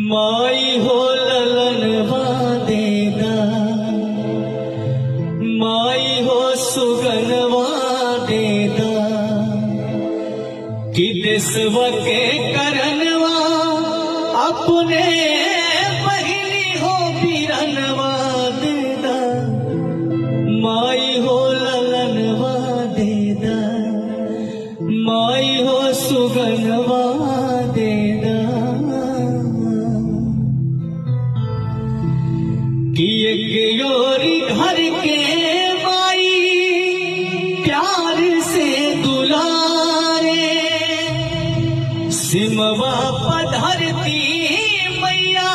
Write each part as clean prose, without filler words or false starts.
माई हो ललनवा देदा, माई हो सुगनवा देदा, कि देशवा के करनवा अपने बहिनी हो बीरनवा देदा। माई हो ललनवा देदा, माई हो सुगनवा देदा, कि एक योरी घर के माई प्यार से दुलारे, सिमवा पधरती मैया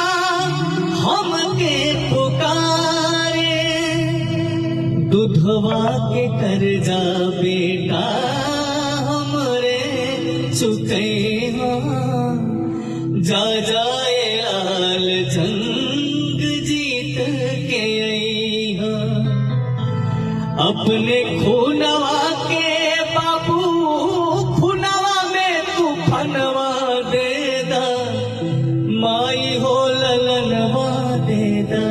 हमके पुकारे। दुधवा के कर्जा बेटा हमरे चुके, जा जाए लाल जंग जीत के अइहा। अपने खूनवा के बाबू खूनवा में तू फनवा देदा। माई हो ललनवा देदा,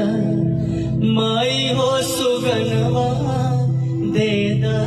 माई हो सुगनवा देदा।